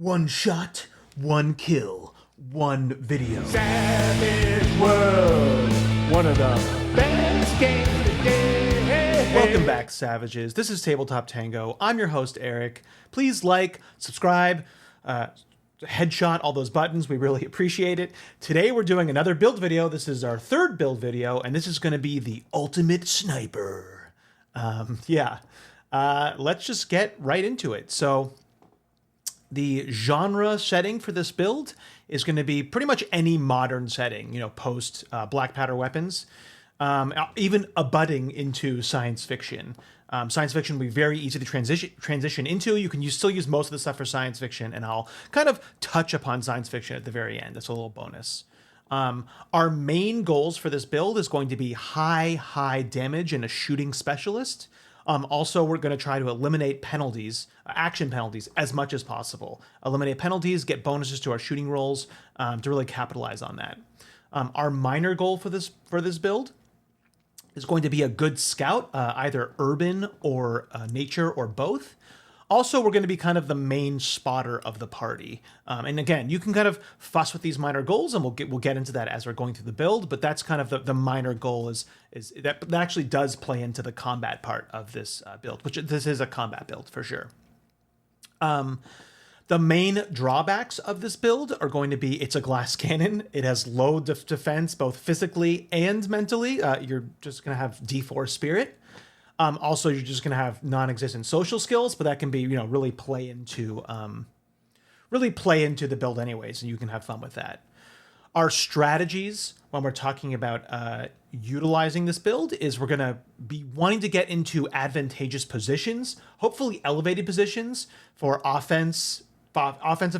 One shot, one kill, one video. Savage World, one of the best games today. Welcome back, Savages. This is Tabletop Tango. I'm your host, Eric. Please like, subscribe, headshot, all those buttons. We really appreciate it. Today we're doing another build video. This is our third build video, and this is going to be the ultimate sniper. Let's just get right into it. So the genre setting for this build is going to be pretty much any modern setting, post black powder weapons, even abutting into science fiction. Science fiction will be very easy to transition into. You can still use most of the stuff for science fiction, and I'll kind of touch upon science fiction at the very end. That's a little bonus. Our main goals for this build is going to be high damage and a shooting specialist. Also, we're going to try to eliminate penalties, action penalties, as much as possible. Eliminate penalties, get bonuses to our shooting rolls to really capitalize on that. Our minor goal for this build is going to be a good scout, either urban or nature or both. Also, we're going to be kind of the main spotter of the party. And again, you can kind of fuss with these minor goals, and we'll get into that as we're going through the build. But that's kind of the minor goal is that actually does play into the combat part of this build, which this is a combat build for sure. The main drawbacks of this build are going to be it's a glass cannon. It has low defense, both physically and mentally. You're just going to have D4 spirit. Also, you're just going to have non-existent social skills, but that can be, really play into the build anyways, and you can have fun with that. Our strategies when we're talking about utilizing this build is we're going to be wanting to get into advantageous positions, hopefully elevated positions for offensive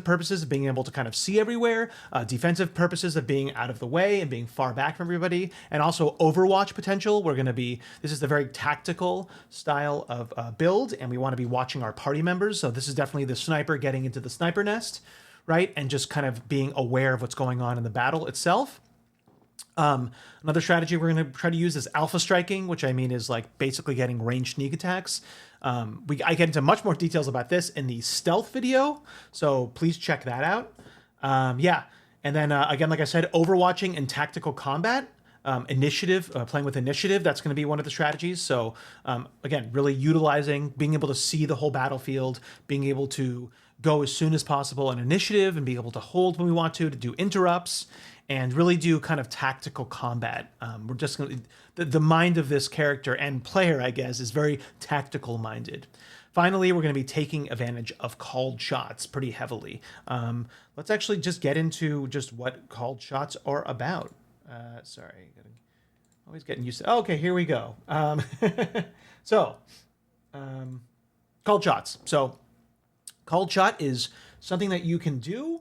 purposes of being able to kind of see everywhere, defensive purposes of being out of the way and being far back from everybody, and also Overwatch potential. This is the very tactical style of build, and we want to be watching our party members. So this is definitely the sniper getting into the sniper nest, right? And just kind of being aware of what's going on in the battle itself. Another strategy we're going to try to use is alpha striking, which I mean is like basically getting ranged sneak attacks. I get into much more details about this in the stealth video, so please check that out. And then again, like I said, overwatching and tactical combat, initiative, playing with initiative, that's going to be one of the strategies. So again, really utilizing, being able to see the whole battlefield, being able to go as soon as possible in initiative and be able to hold when we want to do interrupts, and really do kind of tactical combat. We're just going to, the mind of this character and player, I guess, is very tactical minded. Finally, we're going to be taking advantage of called shots pretty heavily. Let's actually just get into just what called shots are about. Always getting used to. Oh, okay, here we go. Called shots. So, called shot is something that you can do.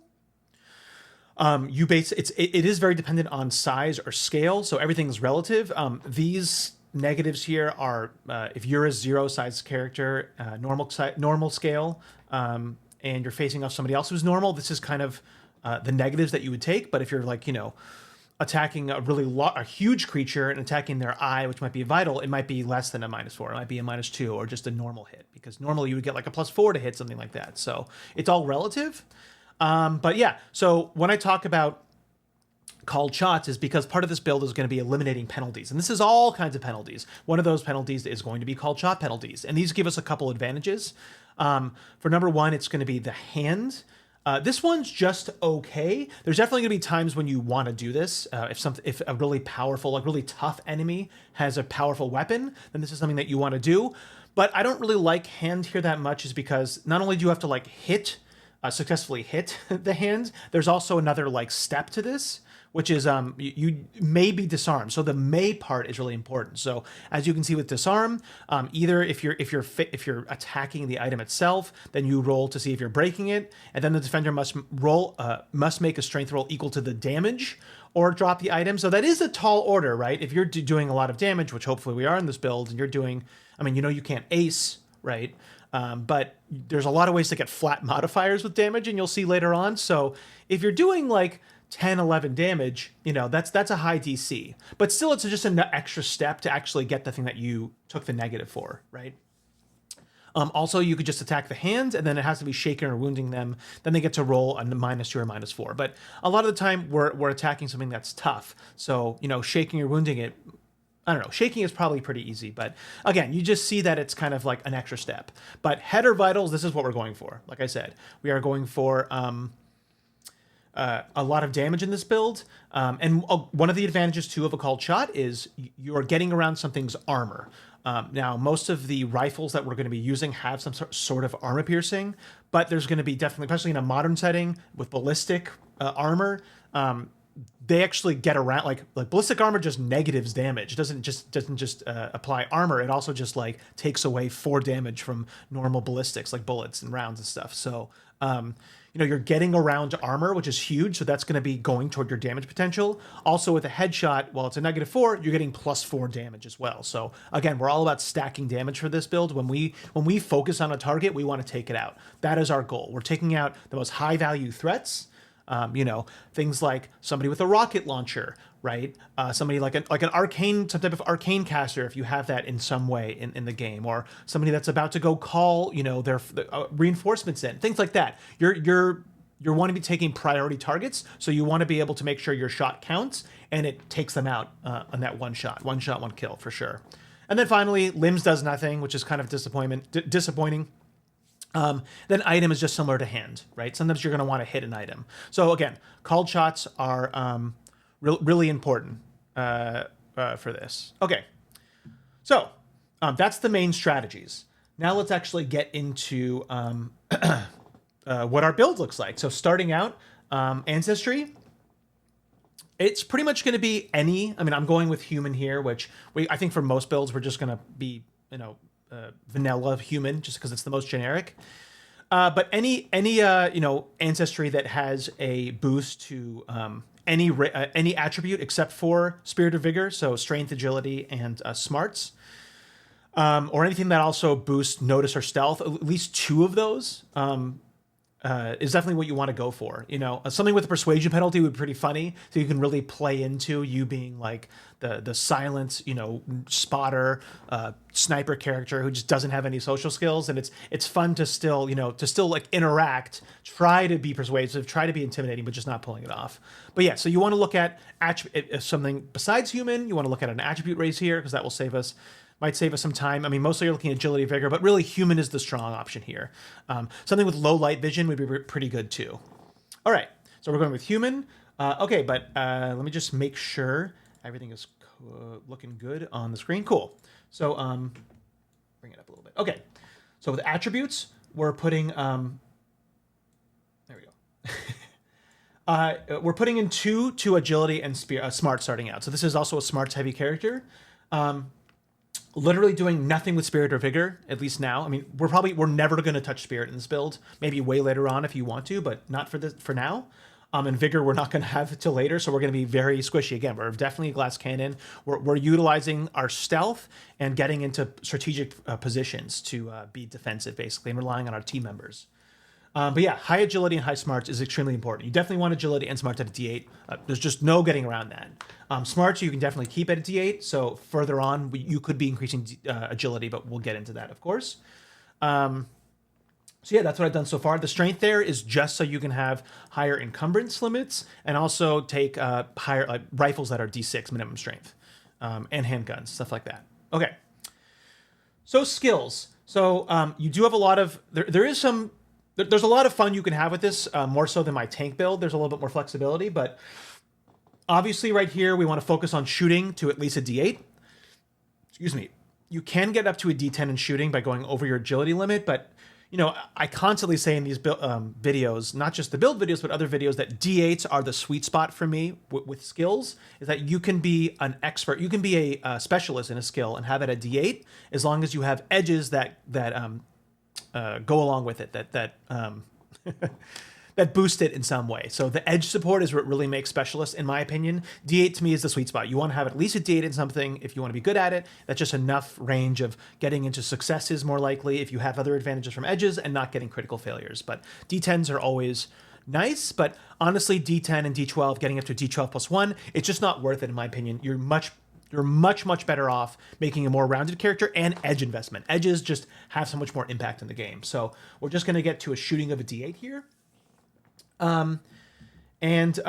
It is very dependent on size or scale, so everything is relative. These negatives here are if you're a 0 size character, normal scale, and you're facing off somebody else who's normal. This is kind of the negatives that you would take. But if you're attacking a huge creature and attacking their eye, which might be vital, it might be less than a -4. It might be a -2 or just a normal hit, because normally you would get like a +4 to hit something like that. So it's all relative. So when I talk about called shots is because part of this build is going to be eliminating penalties. And this is all kinds of penalties. One of those penalties is going to be called shot penalties. And these give us a couple advantages. For number one, it's going to be the hand. This one's just okay. There's definitely going to be times when you want to do this. If a really powerful, really tough enemy has a powerful weapon, then this is something that you want to do. But I don't really like hand here that much, is because not only do you have to successfully hit the hand, there's also another step to this, which is you may be disarmed. So the may part is really important. So as you can see with disarm, either if you're attacking the item itself, then you roll to see if you're breaking it, and then the defender must make a strength roll equal to the damage or drop the item. So that is a tall order, right? If you're doing a lot of damage, which hopefully we are in this build, and you're doing, you can't ace, right? But there's a lot of ways to get flat modifiers with damage, and you'll see later on. So if you're doing 10, 11 damage, that's a high DC. But still, it's just an extra step to actually get the thing that you took the negative for, right? Also, you could just attack the hand, and then it has to be shaken or wounding them. Then they get to roll a -2 or -4. But a lot of the time, we're attacking something that's tough. So, shaking or wounding it, I don't know. Shaking is probably pretty easy. But again, you just see that it's kind of like an extra step. But head or vitals, this is what we're going for. Like I said, we are going for a lot of damage in this build. And one of the advantages, too, of a called shot is you're getting around something's armor. Now, most of the rifles that we're going to be using have some sort of armor piercing, but there's going to be definitely, especially in a modern setting with ballistic armor, they actually get around like ballistic armor just negatives damage. It doesn't just apply armor. It also just like takes away 4 damage from normal ballistics like bullets and rounds and stuff. So you're getting around armor, which is huge. So that's going to be going toward your damage potential. Also with a headshot, while it's a -4, you're getting +4 damage as well. So again, we're all about stacking damage for this build. When we focus on a target, we want to take it out. That is our goal. We're taking out the most high value threats. Things like somebody with a rocket launcher, right? Somebody like an arcane, some type of arcane caster, if you have that in some way in the game, or somebody that's about to go call, their reinforcements in, things like that. You're wanting to be taking priority targets, so you want to be able to make sure your shot counts and it takes them out on that one shot, one kill for sure. And then finally, limbs does nothing, which is kind of disappointing. Then item is just similar to hand, right? Sometimes you're going to want to hit an item. So again, called shots are really important for this. Okay, so that's the main strategies. Now let's actually get into what our build looks like. So starting out, Ancestry, it's pretty much going to be I'm going with human here, which I think for most builds, we're just going to be, vanilla human, just because it's the most generic. But any ancestry that has a boost to any attribute except for Spirit of Vigor, so Strength, Agility, and Smarts, or anything that also boosts Notice or Stealth, at least 2 of those is definitely what you want to go for. Something with a persuasion penalty would be pretty funny, so you can really play into you being like the silent, spotter, sniper character who just doesn't have any social skills, and it's fun to still, like interact, try to be persuasive, try to be intimidating, but just not pulling it off. But yeah, so you want to look at something besides human. You want to look at an attribute raise here because that will might save us some time. I mean, mostly you're looking at agility, vigor, but really human is the strong option here. Something with low light vision would be pretty good too. All right, so we're going with human. Okay, but let me just make sure everything is looking good on the screen. Cool. So bring it up a little bit. Okay, so with attributes, we're putting, there we go. We're putting in two agility and smart starting out. So this is also a smarts heavy character. Literally doing nothing with Spirit or Vigor, at least now. I mean, we're never going to touch Spirit in this build. Maybe way later on if you want to, but not for now. And Vigor we're not going to have till later, so we're going to be very squishy. Again, we're definitely a glass cannon. We're utilizing our stealth and getting into strategic positions to be defensive, basically, and relying on our team members. But yeah, high agility and high smarts is extremely important. You definitely want agility and smarts at a D8. There's just no getting around that. Smarts you can definitely keep at a D8. So further on, you could be increasing agility, but we'll get into that, of course. So yeah, that's what I've done so far. The strength there is just so you can have higher encumbrance limits and also take higher rifles that are D6 minimum strength and handguns, stuff like that. Okay. So skills. So you do have a lot of there's a lot of fun you can have with this, more so than my tank build. There's a little bit more flexibility, but obviously right here, we want to focus on shooting to at least a D8. Excuse me. You can get up to a D10 in shooting by going over your agility limit, but I constantly say in these videos, not just the build videos, but other videos, that D8s are the sweet spot for me with skills, is that you can be an expert. You can be a specialist in a skill and have it at D8 as long as you have edges that go along with it, that that boost it in some way. So the edge support is what really makes specialists, in my opinion. D8 to me is the sweet spot. You want to have at least a D8 in something if you want to be good at it. That's just enough range of getting into successes more likely if you have other advantages from edges and not getting critical failures. But D10s are always nice, but honestly, D10 and D12, getting up to D12 plus 1, it's just not worth it, in my opinion. You're much You're much, much better off making a more rounded character and edge investment. Edges just have so much more impact in the game. So we're just going to get to a shooting of a D8 here. And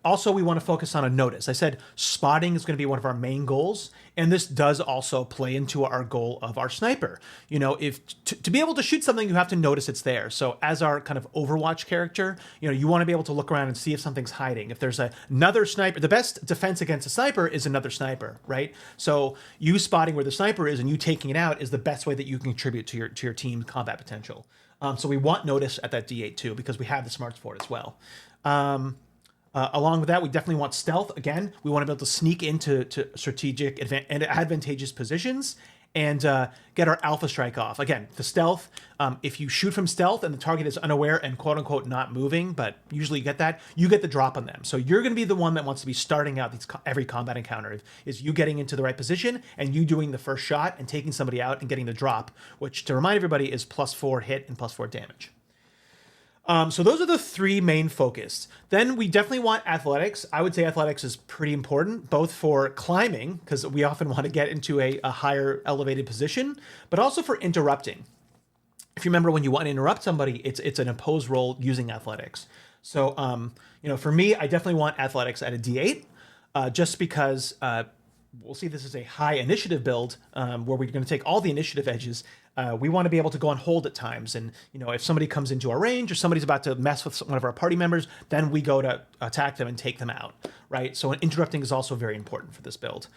also, we want to focus on a notice. I said spotting is going to be one of our main goals, and this does also play into our goal of our sniper. You know, if to be able to shoot something, you have to notice it's there. So as our kind of Overwatch character, you know, you want to be able to look around and see if something's hiding. If there's another sniper, the best defense against a sniper is another sniper, right? So you spotting where the sniper is and you taking it out is the best way that you can contribute to your team's combat potential. So we want notice at that D8 too, because we have the smarts for it as well. Along with that, we definitely want stealth. Again, we want to be able to sneak into strategic and advantageous positions and get our alpha strike off. Again, the stealth, if you shoot from stealth and the target is unaware and quote unquote not moving, but usually you get that, you get the drop on them. So you're going to be the one that wants to be starting out every combat encounter, is you getting into the right position and you doing the first shot and taking somebody out and getting the drop, which, to remind everybody, is +4 hit and +4 damage. So those are the three main focus. Then we definitely want athletics. I would say athletics is pretty important, both for climbing, because we often want to get into a higher elevated position, but also for interrupting. If you remember, when you want to interrupt somebody, it's an opposed roll using athletics. So, you know, for me, I definitely want athletics at a D8, just because we'll see this is a high initiative build where we're going to take all the initiative edges. We want to be able to go on hold at times. And, you know, if somebody comes into our range or somebody's about to mess with one of our party members, then we go to attack them and take them out, right? So interrupting is also very important for this build.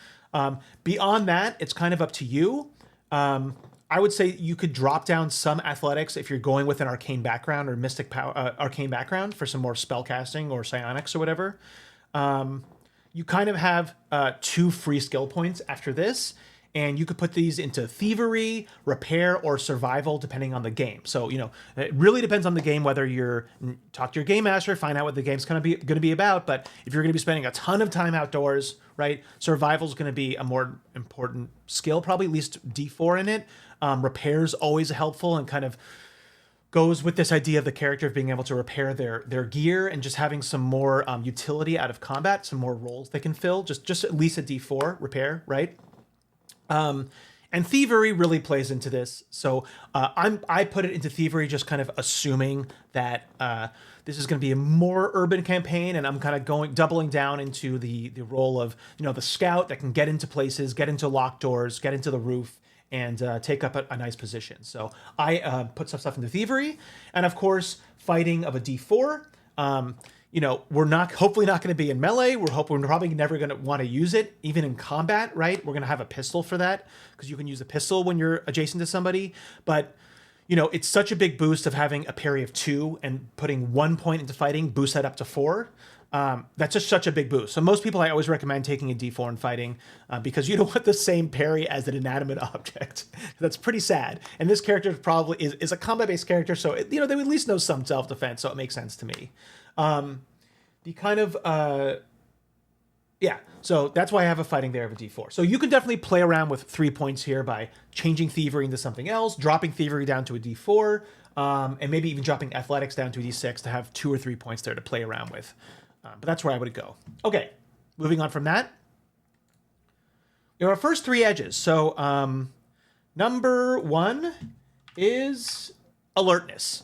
Beyond that, it's kind of up to you. I would say you could drop down some athletics if you're going with an arcane background or mystic power, arcane background for some more spell casting or psionics or whatever. You kind of have 2 free skill points after this, and you could put these into thievery, repair, or survival, depending on the game. So, you know, it really depends on the game, whether you're talk to your game master, find out what the game's going to be about. But if you're going to be spending a ton of time outdoors, right, survival is going to be a more important skill, probably at least D4 in it. Repair's always helpful and kind of goes with this idea of the character of being able to repair their gear and just having some more utility out of combat, some more roles they can fill. Just at least a D4 repair, right? And thievery really plays into this. So I put it into thievery, just kind of assuming that this is going to be a more urban campaign, and I'm kind of doubling down into the role of, you know, the scout that can get into places, get into locked doors, get into the roof, and take up a nice position. So I put some stuff into thievery, and of course fighting of a D4. You know, we're hopefully not going to be in melee. We're probably never going to want to use it, even in combat, right? We're going to have a pistol for that, because you can use a pistol when you're adjacent to somebody. But, you know, it's such a big boost of having a parry of 2 and putting 1 point into fighting, boost that up to 4. That's just such a big boost. So most people, I always recommend taking a D4 in fighting, because you don't want the same parry as an inanimate object. That's pretty sad. And this character probably is a combat-based character, so you know, they would at least know some self-defense, so it makes sense to me. The kind of yeah, so that's why I have a fighting there of a D4. So you can definitely play around with 3 points here by changing thievery into something else, dropping thievery down to a D4, and maybe even dropping athletics down to a D6 to have 2 or 3 points there to play around with. But that's where I would go. Okay, moving on from that. Our first 3 edges. So number 1 is alertness.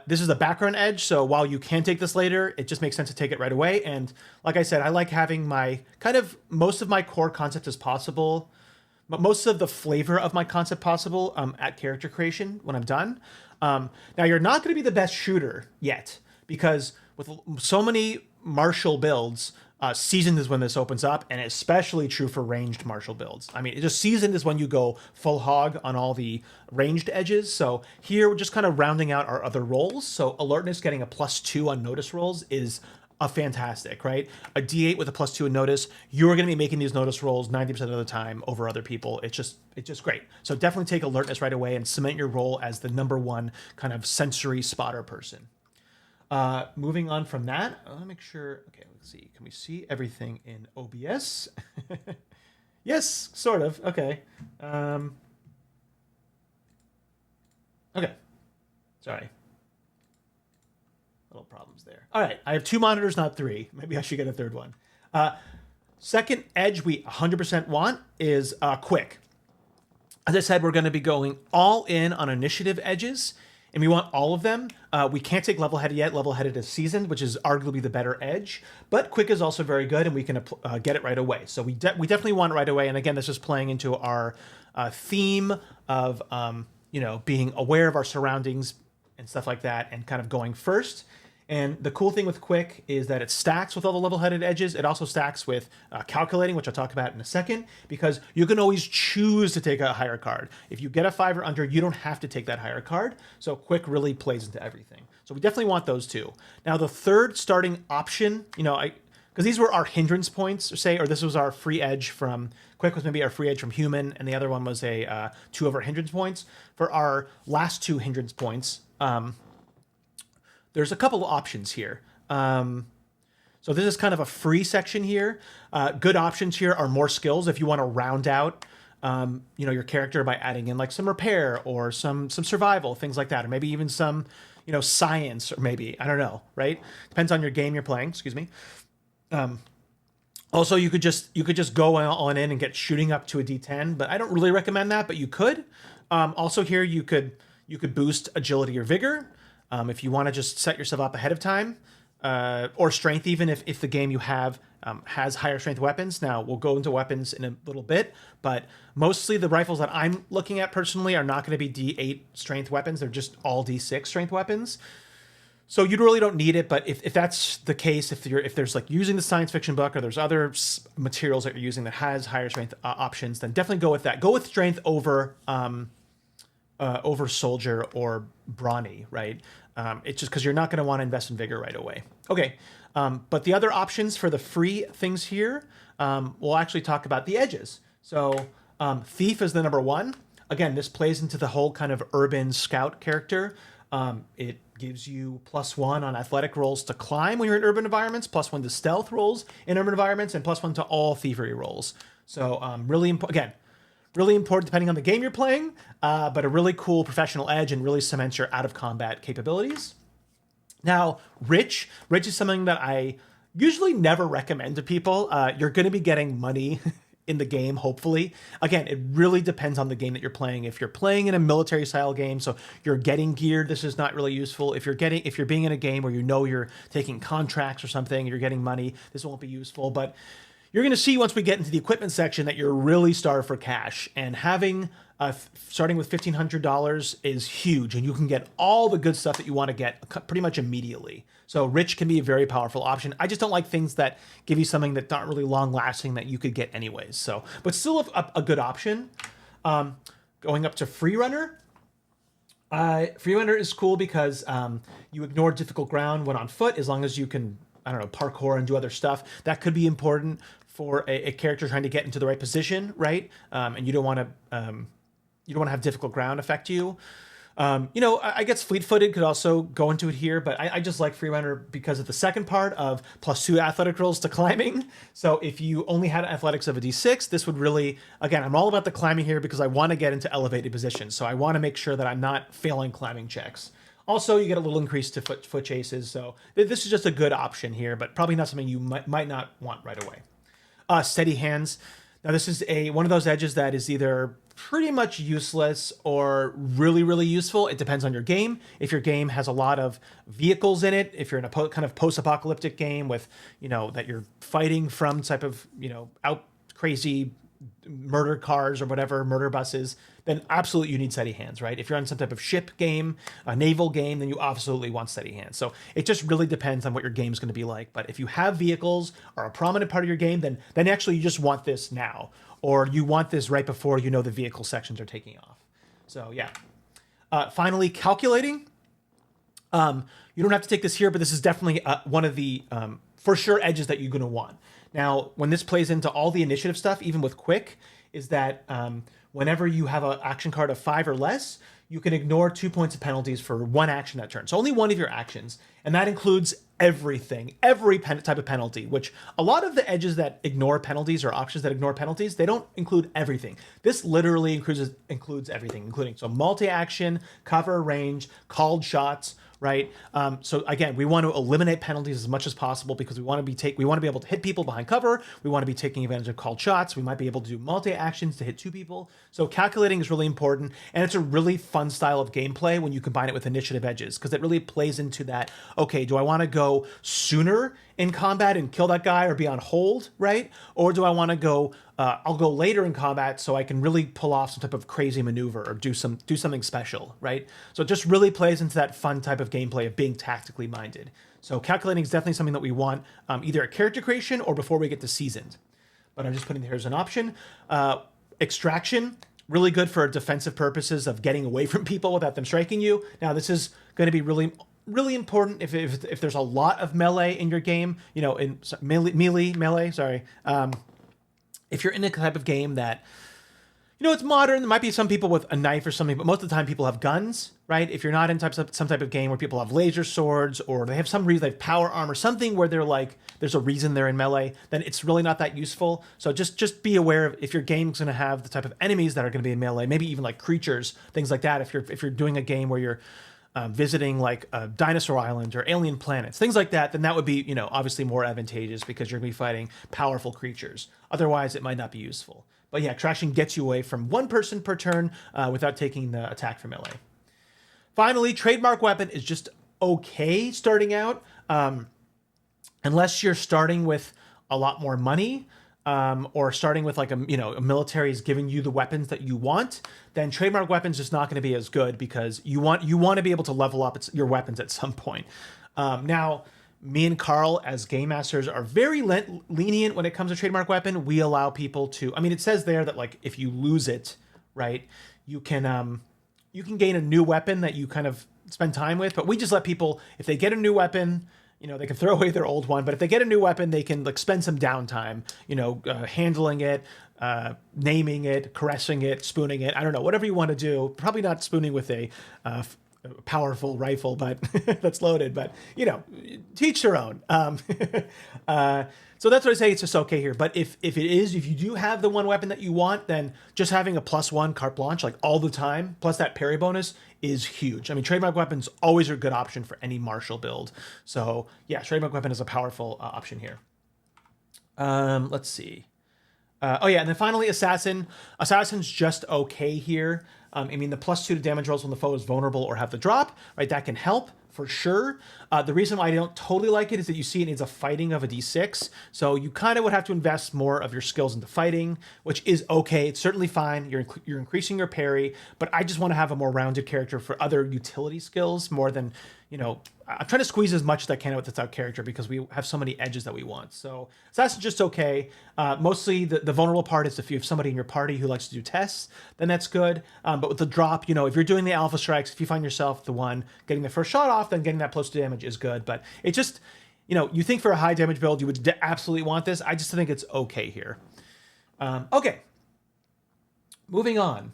This is the background edge, so while you can take this later, it just makes sense to take it right away. And like I said, I like having my most of my core concept as possible, but most of the flavor of my concept possible at character creation when I'm done. Now, you're not going to be the best shooter yet, because with so many martial builds, seasoned is when this opens up, and especially true for ranged martial builds. I mean, it just seasoned is when you go full hog on all the ranged edges. So here we're just kind of rounding out our other roles. So alertness getting a +2 on notice rolls is a fantastic, right? A D8 with a +2 in notice, you're going to be making these notice rolls 90% of the time over other people. It's just great. So definitely take alertness right away and cement your role as the number 1 kind of sensory spotter person. Moving on from that, I want to make sure. Okay, let's see. Can we see everything in OBS? Yes, sort of. Okay. Okay. Sorry. Little problems there. All right. I have 2 monitors, not 3. Maybe I should get a third one. Second edge we 100% want is quick. As I said, we're going to be going all in on initiative edges, and we want all of them. We can't take level-headed yet. Level-headed is seasoned, which is arguably the better edge. But quick is also very good, and we can get it right away. So we definitely want it right away. And again, this is playing into our theme of being aware of our surroundings and stuff like that, and kind of going first. And the cool thing with quick is that it stacks with all the level-headed edges. It also stacks with calculating, which I'll talk about in a second, because you can always choose to take a higher card. If you get a 5 or under, you don't have to take that higher card. So quick really plays into everything. So we definitely want those two. Now the third starting option, because these were our hindrance points, or this was our free edge from quick was maybe our free edge from human, and the other one was a 2 of our hindrance points. For our last 2 hindrance points, there's a couple of options here. So this is kind of a free section here. Good options here are more skills if you want to round out, your character by adding in like some repair or some survival, things like that, or maybe even some, science, or maybe, I don't know, right? Depends on your game you're playing. Excuse me. Also, you could just go on in and get shooting up to a D10, but I don't really recommend that. But you could. Also here you could boost agility or vigor. If you want to just set yourself up ahead of time, or strength, even if the game you have has higher strength weapons. Now, we'll go into weapons in a little bit, but mostly the rifles that I'm looking at personally are not going to be D8 strength weapons. They're just all D6 strength weapons. So you really don't need it, but if that's the case, if there's like using the science fiction book or there's other materials that you're using that has higher strength options, then definitely go with that. Go with strength over soldier or brawny, right? It's just because you're not going to want to invest in vigor right away. Okay, but the other options for the free things here, we'll actually talk about the edges. So thief is the number 1. Again, this plays into the whole kind of urban scout character. It gives you +1 on athletic rolls to climb when you're in urban environments, +1 to stealth rolls in urban environments, and +1 to all thievery rolls. So really important depending on the game you're playing, but a really cool professional edge and really cements your out-of-combat capabilities. Now, Rich is something that I usually never recommend to people. You're going to be getting money in the game, hopefully. Again, it really depends on the game that you're playing. If you're playing in a military-style game, so you're getting geared, this is not really useful. If you're being in a game where you're taking contracts or something, you're getting money, this won't be useful. But you're going to see once we get into the equipment section that you're really starved for cash, and having starting with $1,500 is huge, and you can get all the good stuff that you want to get pretty much immediately. So Rich can be a very powerful option. I just don't like things that give you something that aren't really long lasting that you could get anyways. So, but still a good option. Going up to Free Runner. Free Runner is cool because you ignore difficult ground when on foot, as long as you can, parkour and do other stuff. That could be important for a character trying to get into the right position, right? And you don't want to have difficult ground affect you. I guess fleet-footed could also go into it here, but I just like Free Runner because of the second part of +2 athletic rolls to climbing. So if you only had athletics of a D6, this would really, again, I'm all about the climbing here because I want to get into elevated positions. So I want to make sure that I'm not failing climbing checks. Also, you get a little increase to foot chases. So this is just a good option here, but probably not something you might not want right away. Steady hands. Now this is one of those edges that is either pretty much useless or really, really useful. It depends on your game. If your game has a lot of vehicles in it, if you're in a kind of post-apocalyptic game with, that you're fighting from type of, out crazy murder cars or whatever, murder buses, then absolutely you need steady hands, right? If you're on some type of ship game, a naval game, then you absolutely want steady hands. So it just really depends on what your game is going to be like. But if you have vehicles or a prominent part of your game, then actually you just want this now, or you want this right before the vehicle sections are taking off. So yeah. Finally, calculating. You don't have to take this here, but this is definitely one of the for sure edges that you're going to want. Now, when this plays into all the initiative stuff, even with quick, is that whenever you have an action card of 5 or less, you can ignore 2 points of penalties for one action that turn. So only one of your actions. And that includes everything, every type of penalty, which a lot of the edges that ignore penalties or options that ignore penalties, they don't include everything. This literally includes everything, including multi-action, cover, range, called shots, right? So again, we want to eliminate penalties as much as possible because we want to be able to hit people behind cover. We want to be taking advantage of called shots. We might be able to do multi actions to hit 2 people. So calculating is really important, and it's a really fun style of gameplay when you combine it with initiative edges because it really plays into that. Okay, do I want to go sooner in combat and kill that guy or be on hold, right? Or do I want to go? I'll go later in combat so I can really pull off some type of crazy maneuver or do something special, right? So it just really plays into that fun type of gameplay of being tactically minded. So calculating is definitely something that we want either at character creation or before we get to seasoned. But I'm just putting there as an option. Extraction, really good for defensive purposes of getting away from people without them striking you. Now this is going to be really important if there's a lot of melee in your game, in melee, sorry. If you're in a type of game that, it's modern, there might be some people with a knife or something, but most of the time people have guns, right? If you're not in some type of game where people have laser swords or they have some reason, they have power armor, something where they're like, there's a reason they're in melee, then it's really not that useful. So just be aware of if your game's going to have the type of enemies that are going to be in melee, maybe even like creatures, things like that. If you're doing a game where you're visiting like dinosaur islands or alien planets, things like that, then that would be, obviously more advantageous because you're going to be fighting powerful creatures. Otherwise, it might not be useful. But yeah, extraction gets you away from 1 person per turn without taking the attack from melee. Finally, trademark weapon is just okay starting out. Unless you're starting with a lot more money, or starting with like a military is giving you the weapons that you want, then trademark weapons is not going to be as good because you want to be able to level up your weapons at some point. Now, me and Carl as game masters are very lenient when it comes to trademark weapon. We allow people to. I mean, it says there that like if you lose it, right, you can gain a new weapon that you kind of spend time with. But we just let people, if they get a new weapon, they can throw away their old one, but if they get a new weapon, they can like spend some downtime, handling it, naming it, caressing it, spooning it. I don't know, whatever you want to do. Probably not spooning with a powerful rifle, but that's loaded. But teach their own. So that's what I say. It's just okay here. But if you do have the one weapon that you want, then just having a +1 carte blanche like all the time, plus that parry bonus is huge. I mean, trademark weapons always are a good option for any martial build. So yeah, trademark weapon is a powerful option here. Let's see. And then finally, assassin. Assassin's just okay here. I mean, the +2 to damage rolls when the foe is vulnerable or have the drop, right? That can help for sure. The reason why I don't totally like it is that you see it needs a fighting of a d6. So you kind of would have to invest more of your skills into fighting, which is okay. It's certainly fine. You're increasing your parry, but I just want to have a more rounded character for other utility skills more than, I'm trying to squeeze as much as I can out with this character because we have so many edges that we want. So that's just okay. Mostly the vulnerable part is if you have somebody in your party who likes to do tests, then that's good. But with the drop, if you're doing the alpha strikes, if you find yourself the one getting the first shot off, then getting that +2 damage is good. But it just, you think for a high damage build, you would absolutely want this. I just think it's okay here. Okay. Moving on.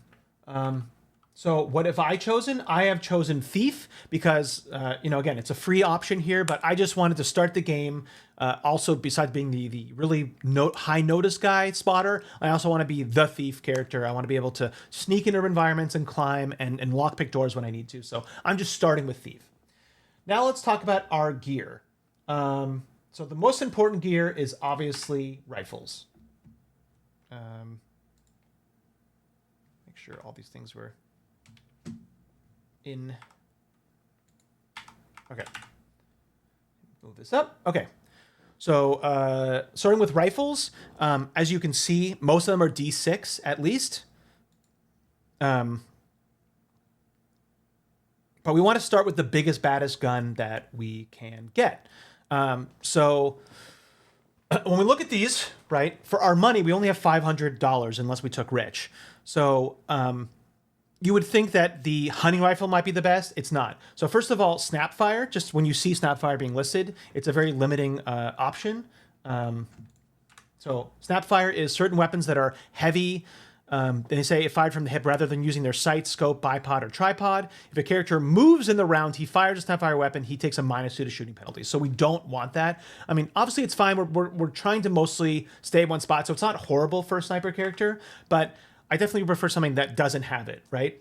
So what have I chosen? I have chosen Thief because, again, it's a free option here, but I just wanted to start the game. Also, besides being the really high notice guy spotter, I also want to be the Thief character. I want to be able to sneak in urban environments and climb and lockpick doors when I need to. So I'm just starting with Thief. Now let's talk about our gear. So the most important gear is obviously rifles. Make sure all these things were in. Okay. Move this up. Okay. So starting with rifles, as you can see, most of them are D6 at least. But we want to start with the biggest, baddest gun that we can get. So when we look at these, right, for our money, we only have $500 unless we took rich. So you would think that the hunting rifle might be the best. It's not. So first of all, Snapfire, just when you see Snapfire being listed, it's a very limiting option. So Snapfire is certain weapons that are heavy. They say it fired from the hip rather than using their sight, scope, bipod, or tripod. If a character moves in the round, he fires a Snapfire weapon, he takes a -2 to shooting penalties. So we don't want that. I mean, obviously it's fine. We're trying to mostly stay at one spot, so it's not horrible for a sniper character, but I definitely prefer something that doesn't have it, right?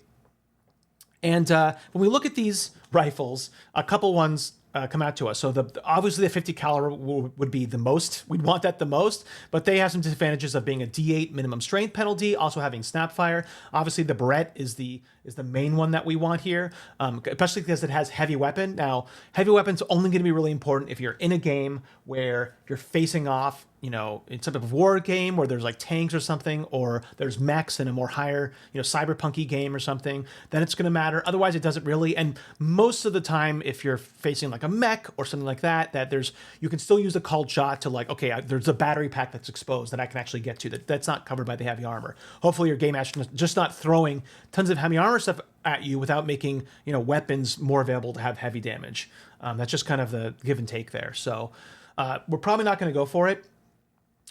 And when we look at these rifles, a couple ones come out to us. So obviously the 50 caliber would be the most. We'd want that the most, but they have some disadvantages of being a D8 minimum strength penalty, also having snapfire. Obviously the Barrette is the main one that we want here, especially because it has heavy weapon. Now, heavy weapon's only going to be really important if you're in a game where you're facing off, in some type of war game where there's like tanks or something, or there's mechs in a more higher, cyberpunky game or something, then it's going to matter. Otherwise, it doesn't really. And most of the time, if you're facing like a mech or something like that you can still use the called shot to like, okay, there's a battery pack that's exposed that I can actually get to that's not covered by the heavy armor. Hopefully, your game master is just not throwing tons of heavy armor stuff at you without making weapons more available to have heavy damage. That's just kind of the give and take there. So we're probably not going to go for it.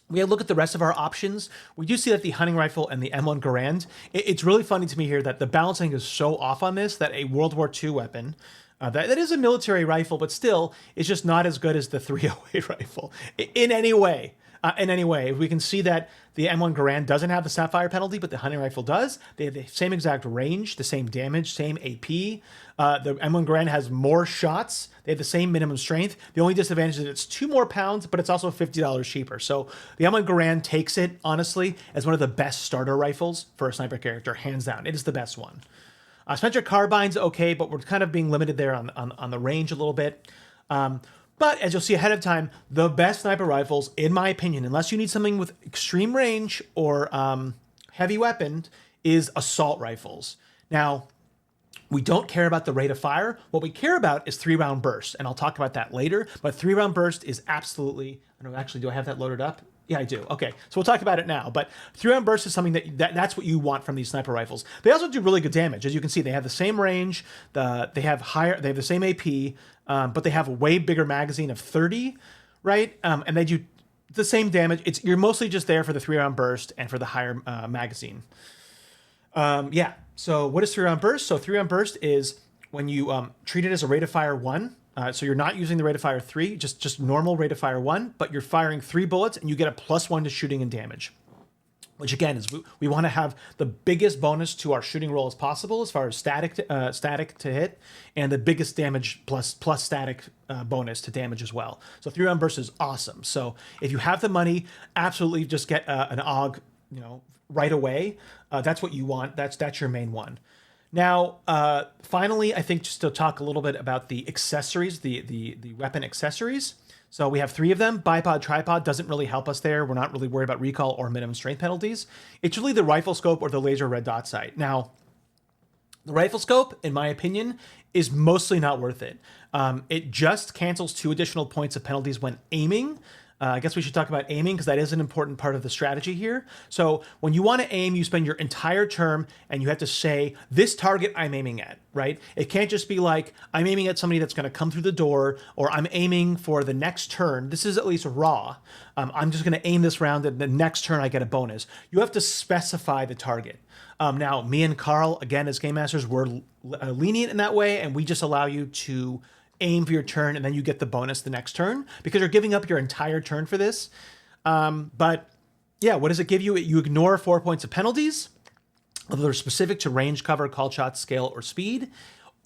We look at the rest of our options. We do see that the hunting rifle and the M1 Garand, it's really funny to me here that the balancing is so off on this that a World War II weapon, that is a military rifle, but still is just not as good as the 308 rifle in any way. We can see that the M1 Garand doesn't have the Sapphire penalty, but the hunting rifle does. They have the same exact range, the same damage, same AP. The M1 Garand has more shots. They have the same minimum strength. The only disadvantage is it's 2 more pounds, but it's also $50 cheaper. So the M1 Garand takes it, honestly, as one of the best starter rifles for a sniper character, hands down. It is the best one. Spencer Carbine's okay, but we're kind of being limited there on the range a little bit. But as you'll see ahead of time, the best sniper rifles, in my opinion, unless you need something with extreme range or heavy weapon, is assault rifles. Now, we don't care about the rate of fire. What we care about is 3-round burst, and I'll talk about that later. But 3-round burst is absolutely... do I have that loaded up? Yeah, I do. Okay, so we'll talk about it now. But 3-round burst is something that's what you want from these sniper rifles. They also do really good damage. As you can see, they have the same range. They have the same AP, but they have a way bigger magazine of 30, right? And they do the same damage. You're mostly just there for the 3-round burst and for the higher magazine. Yeah. So what is 3-round burst? So 3-round burst is when you treat it as a rate of fire 1. So you're not using the rate of fire 3, just normal rate of fire 1, but you're firing 3 bullets and you get a +1 to shooting and damage. Which again is we want to have the biggest bonus to our shooting roll as possible as far as static to hit, and the biggest damage plus static bonus to damage as well. So 3-round burst is awesome. So if you have the money, absolutely just get an AUG, right away. That's what you want. That's your main one. Now, finally, I think just to talk a little bit about the accessories, the weapon accessories. So we have 3 of them. Bipod, tripod doesn't really help us there. We're not really worried about recall or minimum strength penalties. It's really the rifle scope or the laser red dot sight. Now, the rifle scope, in my opinion, is mostly not worth it. It just cancels 2 additional points of penalties when aiming. I guess we should talk about aiming because that is an important part of the strategy here. So when you want to aim, you spend your entire turn and you have to say, this target I'm aiming at, right? It can't just be like, I'm aiming at somebody that's going to come through the door, or I'm aiming for the next turn. This is at least raw. I'm just going to aim this round and the next turn I get a bonus. You have to specify the target. Now, me and Carl, again, as Game Masters, we're lenient in that way, and we just allow you to aim for your turn and then you get the bonus the next turn because you're giving up your entire turn for this. But yeah, what does it give you? You ignore 4 points of penalties, whether they're specific to range, cover, call shot, scale, or speed.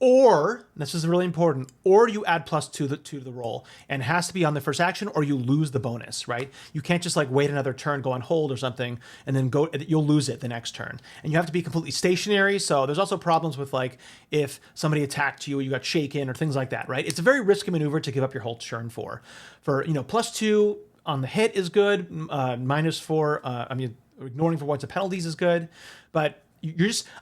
Or, this is really important, or you add +2 to the roll, and it has to be on the first action, or you lose the bonus, right? You can't just like wait another turn, go on hold or something, and then you'll lose it the next turn. And you have to be completely stationary, so there's also problems with like if somebody attacked you, you got shaken, or things like that, right? It's a very risky maneuver to give up your whole turn for. +2 on the hit is good, -4, ignoring 4 points of penalties is good, but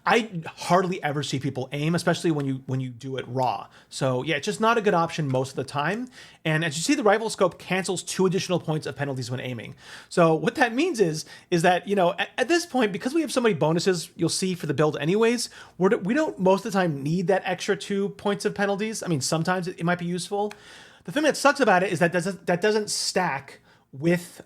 I hardly ever see people aim, especially when you do it raw. So yeah, it's just not a good option most of the time. And as you see, the rifle scope cancels 2 additional points of penalties when aiming. So what that means is that, at this point, because we have so many bonuses you'll see for the build anyways, we don't most of the time need that extra 2 points of penalties. I mean, sometimes it might be useful. The thing that sucks about it is that doesn't stack with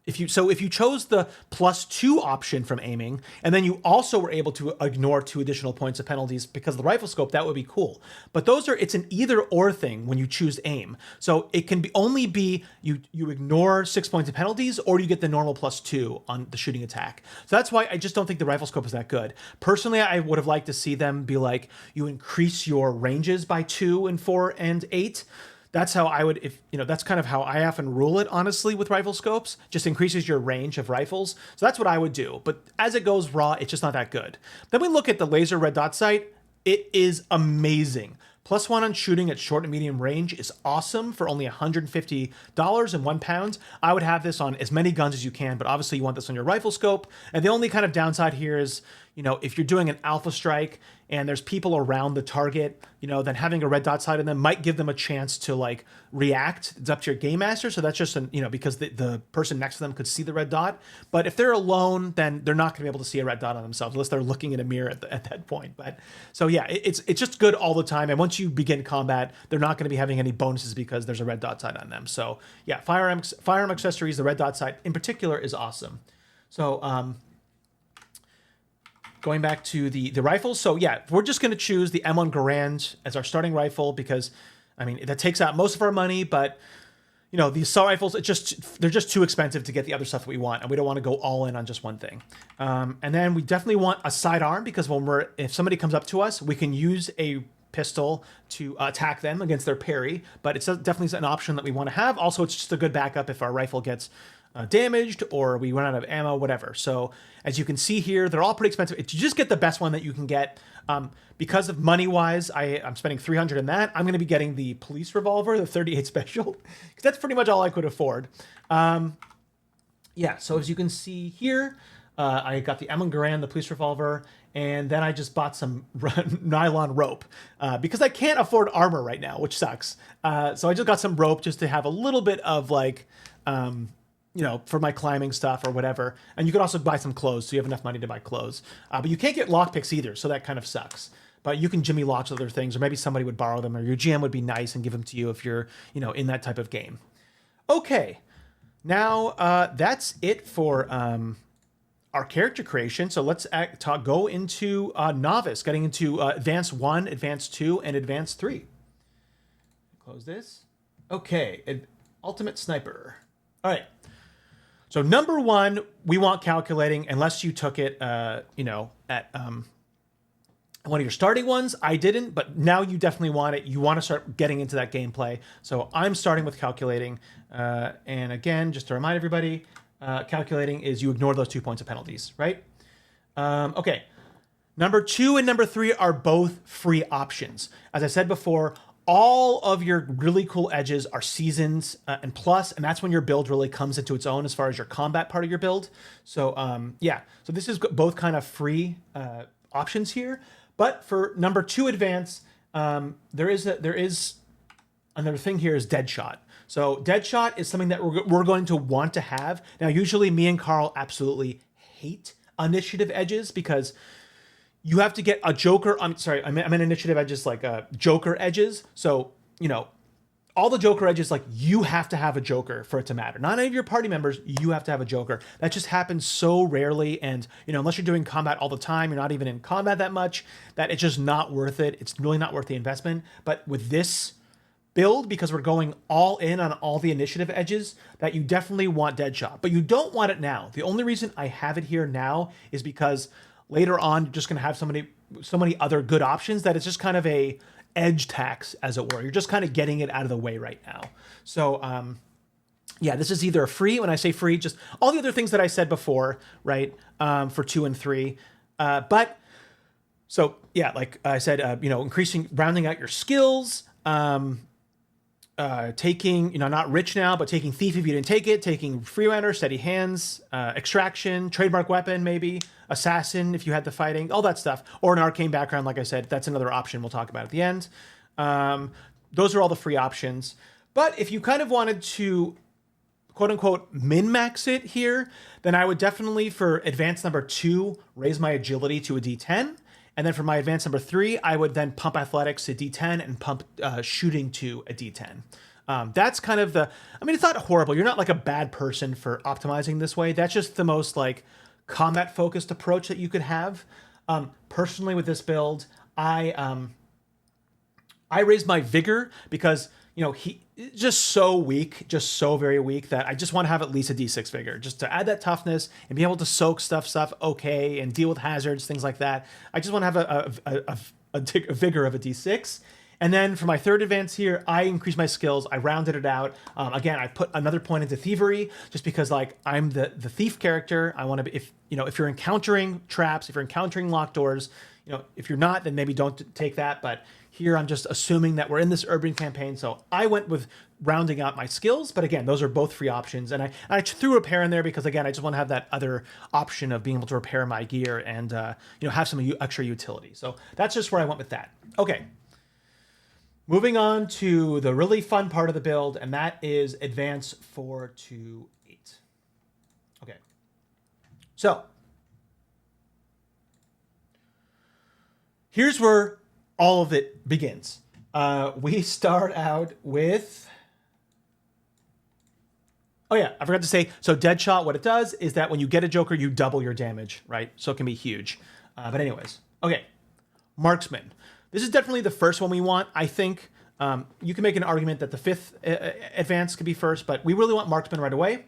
if you chose the +2 option from aiming, and then you also were able to ignore 2 additional points of penalties because of the rifle scope, that would be cool. But it's an either or thing when you choose aim. So it can only be you ignore 6 points of penalties, or you get the normal +2 on the shooting attack. So that's why I just don't think the rifle scope is that good. Personally, I would have liked to see them be like, you increase your ranges by 2 and 4 and 8. That's how I would, that's kind of how I often rule it, honestly, with rifle scopes. Just increases your range of rifles. So that's what I would do. But as it goes raw, it's just not that good. Then we look at the laser red dot sight. It is amazing. +1 on shooting at short and medium range is awesome for only $150 and £1. I would have this on as many guns as you can, but obviously you want this on your rifle scope. And the only kind of downside here is, if you're doing an alpha strike and there's people around the target, then having a red dot sight in them might give them a chance to like react. It's up to your game master. So that's just because the person next to them could see the red dot. But if they're alone, then they're not gonna be able to see a red dot on themselves unless they're looking in a mirror at that point. But so yeah, it's just good all the time. And once you begin combat, they're not gonna be having any bonuses because there's a red dot sight on them. So yeah, firearm accessories, the red dot sight in particular is awesome. So going back to the rifles. So yeah, we're just going to choose the M1 Garand as our starting rifle because, that takes out most of our money, but these assault rifles, they're just too expensive to get the other stuff that we want, and we don't want to go all in on just one thing. And then we definitely want a sidearm because if somebody comes up to us, we can use a pistol to attack them against their parry, but it's definitely an option that we want to have. Also, it's just a good backup if our rifle gets damaged or we run out of ammo, whatever. So as you can see here, they're all pretty expensive. You just get the best one that you can get. Because of money-wise, I'm spending $300 in that. I'm going to be getting the police revolver, the 38 special, because that's pretty much all I could afford. Yeah, so as you can see here, I got the M1 Garand, the police revolver, and then I just bought some nylon rope because I can't afford armor right now, which sucks. So I just got some rope just to have a little bit of like, for my climbing stuff or whatever. And you can also buy some clothes, so you have enough money to buy clothes. But you can't get lockpicks either, so that kind of sucks. But you can jimmy locks other things, or maybe somebody would borrow them, or your GM would be nice and give them to you if you're, in that type of game. Okay, now that's it for our character creation. So let's go into Novice, getting into Advanced 1, Advanced 2, and Advanced 3. Close this. Okay, Ultimate Sniper. All right. So number 1, we want calculating unless you took it, at one of your starting ones. I didn't, but now you definitely want it. You want to start getting into that gameplay. So I'm starting with calculating. And again, just to remind everybody, calculating is you ignore those 2 points of penalties, right? Okay. Number 2 and number 3 are both free options. As I said before, all of your really cool edges are seasons and plus, and that's when your build really comes into its own as far as your combat part of your build. So yeah, so this is both kind of free options here. But for number 2 advance, there is another thing here is Deadshot. So Deadshot is something that we're going to want to have. Now, usually me and Carl absolutely hate initiative edges because you have to get a Joker. I'm sorry, I meant initiative edges like Joker edges. So, all the Joker edges, like you have to have a Joker for it to matter. Not any of your party members, you have to have a Joker. That just happens so rarely. And, unless you're doing combat all the time, you're not even in combat that much, that it's just not worth it. It's really not worth the investment. But with this build, because we're going all in on all the initiative edges, that you definitely want Deadshot. But you don't want it now. The only reason I have it here now is because later on, you're just going to have so many other good options that it's just kind of a edge tax, as it were. You're just kind of getting it out of the way right now. So, yeah, this is either a free. When I say free, just all the other things that I said before, right? For 2 and 3. But so yeah, like I said, rounding out your skills. Taking, not rich now, but taking thief if you didn't take it, taking free runner, steady hands, extraction, trademark weapon, maybe assassin if you had the fighting, all that stuff, or an arcane background. Like I said, that's another option we'll talk about at the end. Those are all the free options. But if you kind of wanted to quote unquote min-max it here, then I would definitely, for advanced number 2, raise my agility to a D10. And then for my advanced number 3, I would then pump athletics to D10 and pump shooting to a D10. That's kind of the, I mean, it's not horrible. You're not like a bad person for optimizing this way. That's just the most like combat focused approach that you could have. Personally with this build, I raised my vigor because, you know, he just so weak, just so very weak that I just want to have at least a D6 vigor just to add that toughness and be able to soak stuff okay and deal with hazards, things like that. I just want to have a vigor of a D6. And then for my third advance here, I increased my skills. I rounded it out. Again, I put another point into thievery just because like I'm the thief character. I want to be, if you're encountering traps, if you're encountering locked doors, if you're not, then maybe don't take that. But here I'm just assuming that we're in this urban campaign. So I went with rounding out my skills. But again, those are both free options. And I threw repair in there because again, I just want to have that other option of being able to repair my gear and have some extra utility. So that's just where I went with that. Okay. Moving on to the really fun part of the build, and that is advance 4 to 8. Okay. So here's where all of it begins. We start out with... Oh yeah, I forgot to say, so Deadshot, what it does is that when you get a Joker, you double your damage, right? So it can be huge. But anyways, okay. Marksman. This is definitely the first one we want, I think. You can make an argument that the 5th advance could be first, but we really want Marksman right away.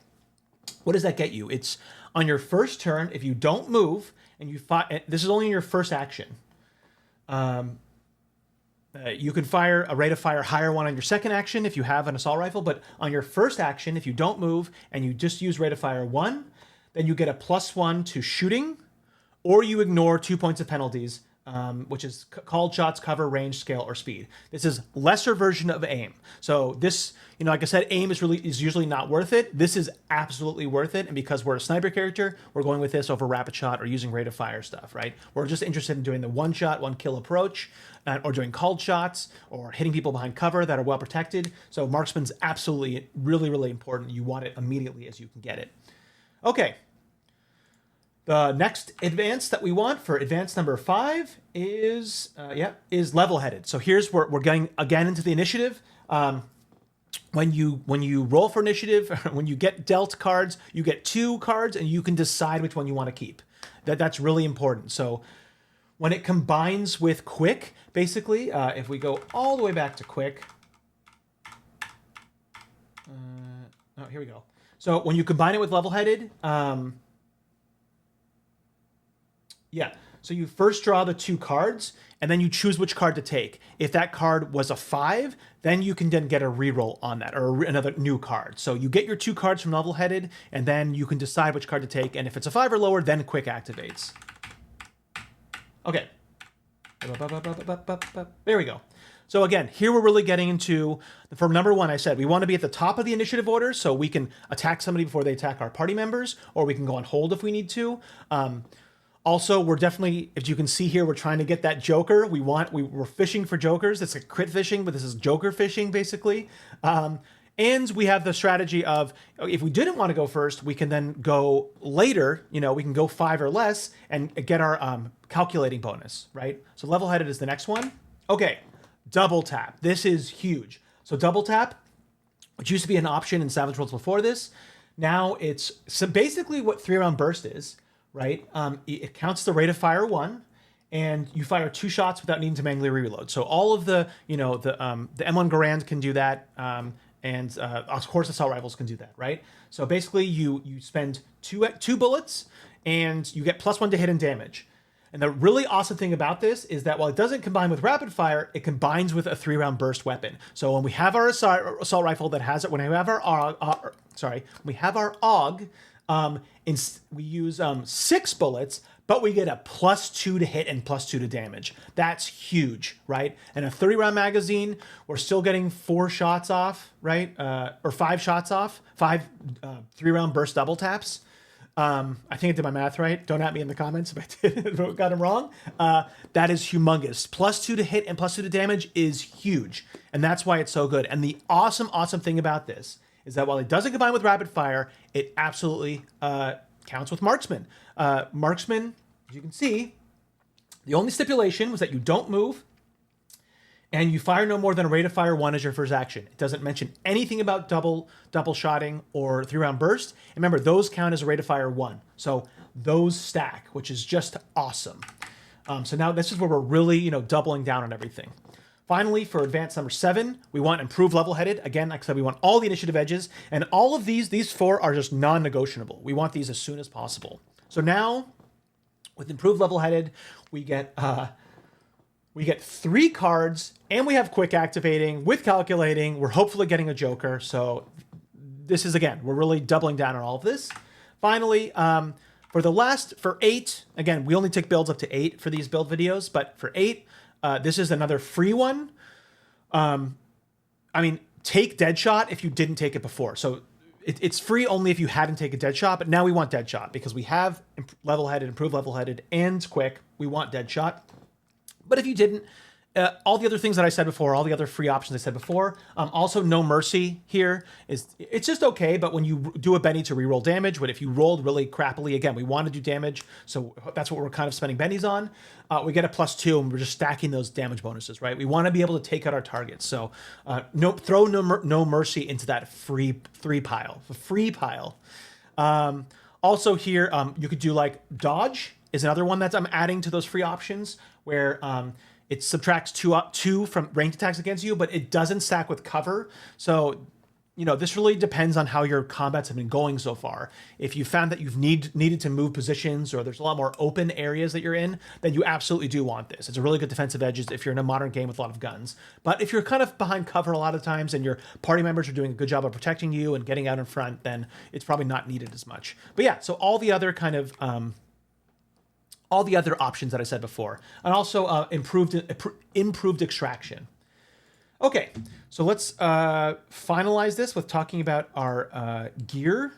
What does that get you? It's on your first turn, if you don't move, and you fire... This is only in your first action. You can fire a rate of fire higher one on your second action if you have an assault rifle, but on your first action, if you don't move and you just use rate of fire 1, then you get a +1 to shooting, or you ignore 2 points of penalties, which is called shots, cover, range, scale, or speed. This is lesser version of aim. So this, like I said, aim is usually not worth it. This is absolutely worth it. And because we're a sniper character, we're going with this over rapid shot or using rate of fire stuff, right? We're just interested in doing the one shot, one kill approach, or doing called shots, or hitting people behind cover that are well protected. So marksman's absolutely really, really important. You want it immediately as you can get it. Okay. The next advance that we want for advance number 5 is level-headed. So here's where we're getting again into the initiative. When you roll for initiative, when you get dealt cards, you get 2 cards and you can decide which one you want to keep. That's really important. So when it combines with quick, basically, if we go all the way back to quick, here we go. So when you combine it with level-headed, so you first draw the 2 cards, and then you choose which card to take. If that card was a 5, then you can then get a reroll on that, or another new card. So you get your 2 cards from level-headed, and then you can decide which card to take, and if it's a 5 or lower, then quick activates. Okay. There we go. So again, here we're really getting into, for number 1, I said, we want to be at the top of the initiative order, so we can attack somebody before they attack our party members, or we can go on hold if we need to. Also, we're definitely, if you can see here, we're trying to get that Joker. We're fishing for Jokers. It's like crit fishing, but this is Joker fishing, basically. And we have the strategy of, if we didn't want to go first, we can then go later. We can go 5 or less and get our calculating bonus, right? So level-headed is the next one. Okay, double tap. This is huge. So double tap, which used to be an option in Savage Worlds before this, now it's basically what 3-round burst is. Right? It counts the rate of fire 1, and you fire 2 shots without needing to manually reload. So all of the M1 Garand can do that, and of course assault rifles can do that, right? So basically you spend 2 bullets, and you get +1 to hit and damage. And the really awesome thing about this is that while it doesn't combine with rapid fire, it combines with a 3-round burst weapon. So when we have our assault rifle that has it, when we have our AUG, we use 6 bullets, but we get a +2 to hit and +2 to damage. That's huge, right? And a 30-round magazine, we're still getting 4 shots off, right? Or 5 shots off, 5 3-round burst double taps. I think I did my math right. Don't at me in the comments if I got them wrong. That is humongous. +2 to hit and +2 to damage is huge. And that's why it's so good. And the awesome thing about this is that while it doesn't combine with rapid fire, it absolutely counts with marksman. Marksman, as you can see, the only stipulation was that you don't move, And you fire no more than a rate of fire 1 as your first action. It doesn't mention anything about double shotting or 3-round burst. And remember, those count as a rate of fire 1. So those stack, which is just awesome. So now this is where we're really, doubling down on everything. Finally, for advanced number 7, we want improved level-headed. Again, like I said, we want all the initiative edges. And all of these 4 are just non-negotiable. We want these as soon as possible. So now, with improved level-headed, we get 3 cards, and we have quick activating with calculating. We're hopefully getting a Joker. So this is, again, we're really doubling down on all of this. Finally, for 8, again, we only take builds up to 8 for these build videos, but for 8, this is another free one. Take Deadshot if you didn't take it before. So it's free only if you hadn't taken Deadshot, but now we want Deadshot because we have level-headed, improved level-headed, and quick. We want Deadshot. But if you didn't, all the other things that I said before, all the other free options I said before, also No Mercy here, it's just okay, but when you do a Benny to reroll damage, but if you rolled really crappily, again, we want to do damage, so that's what we're kind of spending Bennies on. We get a +2, and we're just stacking those damage bonuses, right? We want to be able to take out our targets, so throw No Mercy into that free pile. The free pile. Also here, you could do like Dodge is another one that I'm adding to those free options, where it subtracts 2 from ranged attacks against you, but it doesn't stack with cover. So, this really depends on how your combats have been going so far. If you found that you've needed to move positions, or there's a lot more open areas that you're in, then you absolutely do want this. It's a really good defensive edges if you're in a modern game with a lot of guns. But if you're kind of behind cover a lot of times and your party members are doing a good job of protecting you and getting out in front, then it's probably not needed as much. But yeah, so all the other kind of all the other options that I said before, and also improved extraction. Okay, so let's finalize this with talking about our gear,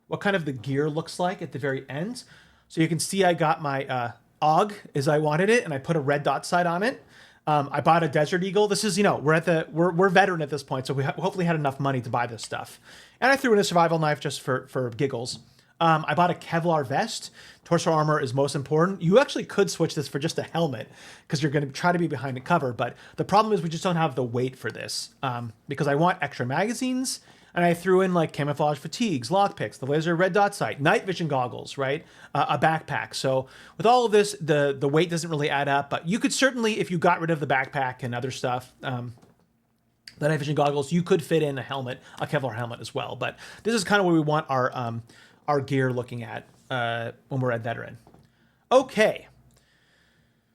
what kind of the gear looks like at the very end. So you can see I got my AUG as I wanted it, and I put a red dot sight on it. I bought a Desert Eagle. This is, we're veteran at this point, so we hopefully had enough money to buy this stuff. And I threw in a survival knife just for giggles. I bought a Kevlar vest. Torso armor is most important. You actually could switch this for just a helmet because you're going to try to be behind the cover. But the problem is we just don't have the weight for this because I want extra magazines. And I threw in like camouflage fatigues, lockpicks, the laser red dot sight, night vision goggles, right? A backpack. So with all of this, the weight doesn't really add up. But you could certainly, if you got rid of the backpack and other stuff, the night vision goggles, you could fit in a helmet, a Kevlar helmet as well. But this is kind of where we want our gear looking at when we're at veteran. Okay.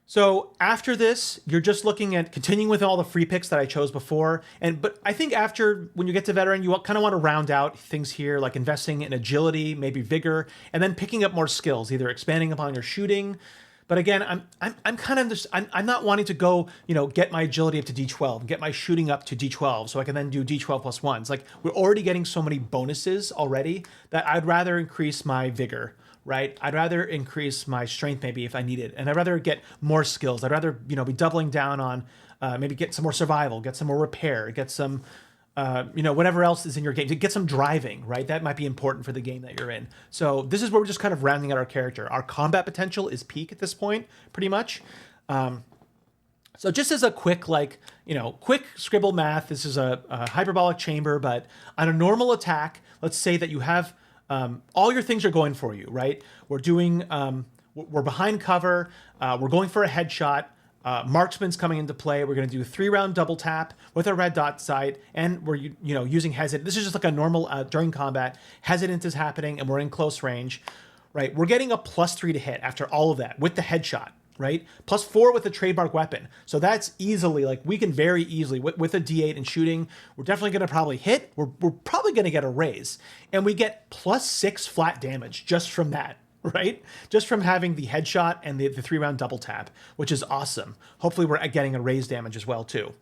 So after this, you're just looking at continuing with all the free picks that I chose before. But I think when you get to veteran, you kind of want to round out things here, like investing in agility, maybe vigor, and then picking up more skills, either expanding upon your shooting. But again, I'm kind of just, I'm not wanting to go, get my agility up to D12, get my shooting up to D12, so I can then do D12 plus 1s. Like, we're already getting so many bonuses already that I'd rather increase my vigor, right? I'd rather increase my strength maybe if I need it. And I'd rather get more skills. I'd rather, be doubling down on maybe get some more survival, get some more repair, get some, whatever else is in your game, to get some driving, right? That might be important for the game that you're in. So this is where we're just kind of rounding out our character. Our combat potential is peak at this point, pretty much. So just as a quick, quick scribble math, this is a hyperbolic chamber, but on a normal attack, let's say that you have all your things are going for you, right? We're doing, we're behind cover, we're going for a headshot, marksman's coming into play. We're going to do a 3-round double tap with a red dot sight, and we're using hesitant. This is just like a normal during combat. Hesitant is happening, and we're in close range, right? We're getting a +3 to hit after all of that with the headshot, right? +4 with the trademark weapon. So that's easily, we can very easily with a D8 and shooting. We're definitely going to probably hit. We're probably going to get a raise, and we get +6 flat damage just from that. Right? Just from having the headshot and the 3-round double tap, which is awesome. Hopefully we're getting a raise damage as well too.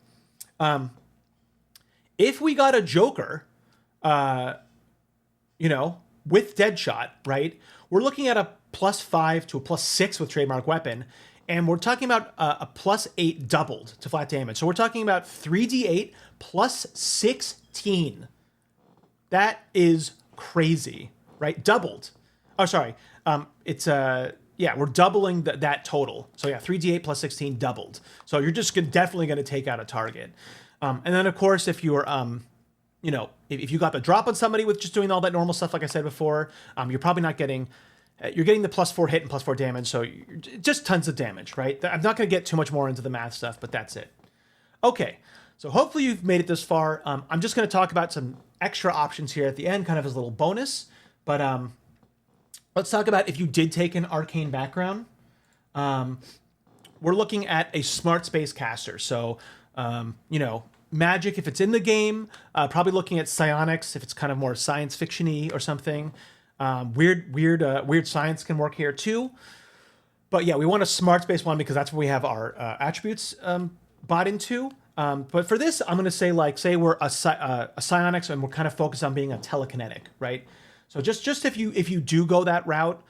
If we got a Joker, with Deadshot, right? We're looking at a +5 to a +6 with trademark weapon, and we're talking about a +8 doubled to flat damage. So we're talking about 3d8 +16. That is crazy, right? Doubled. Oh, sorry. It's we're doubling that total. So yeah, 3d8 plus 16 doubled. So you're just definitely going to take out a target. And then of course, if you're if you got the drop on somebody with just doing all that normal stuff, like I said before, you're probably not getting. You're getting the +4 hit and +4 damage, so just tons of damage, right? I'm not going to get too much more into the math stuff, but that's it. Okay, so hopefully you've made it this far. I'm just going to talk about some extra options here at the end, kind of as a little bonus. But let's talk about if you did take an arcane background. We're looking at a smart space caster. So, magic if it's in the game. Probably looking at psionics if it's kind of more science fiction-y or something. Weird science can work here too. But yeah, we want a smart space one because that's where we have our attributes bought into. But for this, I'm going to say we're a psionics and we're kind of focused on being a telekinetic, right? So just if you do go that route,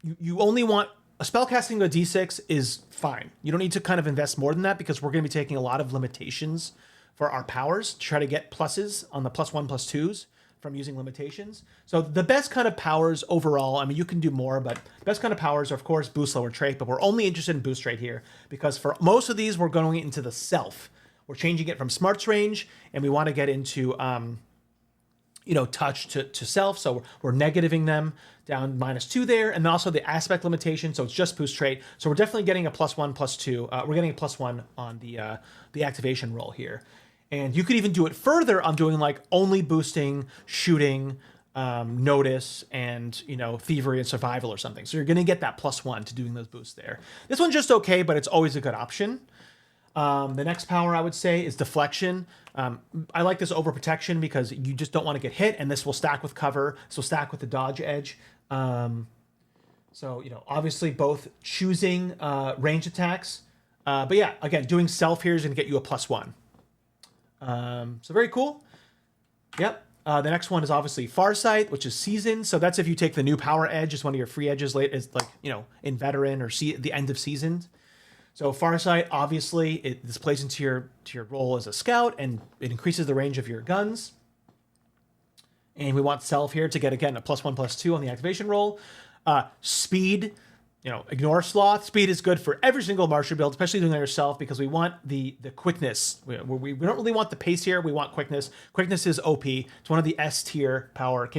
you only want a spellcasting to a d6 is fine. You don't need to kind of invest more than that because we're going to be taking a lot of limitations for our powers to try to get pluses on the +1, +2s from using limitations. So the best kind of powers overall, I mean, you can do more, but best kind of powers are, of course, boost lower trait, but we're only interested in boost trait here because for most of these, we're going into the self. We're changing it from smarts range, and we want to get into, touch to self. So we're negativing them down -2 there, and then also the aspect limitation. So it's just boost trait. So we're definitely getting a +1, +2. We're getting a +1 on the activation roll here. And you could even do it further on doing like only boosting, shooting, notice, and thievery and survival or something. So you're going to get that +1 to doing those boosts there. This one's just okay, but it's always a good option. The next power I would say is deflection. I like this over protection because you just don't want to get hit, and this will stack with cover. This will stack with the dodge edge. So obviously both choosing range attacks. But yeah, again, doing self here is going to get you a +1. So very cool. Yep. The next one is obviously Farsight, which is seasoned. So that's if you take the new power edge as one of your free edges late, is like, in veteran or the end of seasoned. So Farsight, obviously, this plays into your role as a scout, and it increases the range of your guns. And we want self here to get, again, a +1, +2 on the activation roll. Speed. Ignore sloth. Speed is good for every single martial build, especially doing it yourself, because we want the quickness. We don't really want the pace here. We want quickness. Quickness is OP. It's one of the S tier power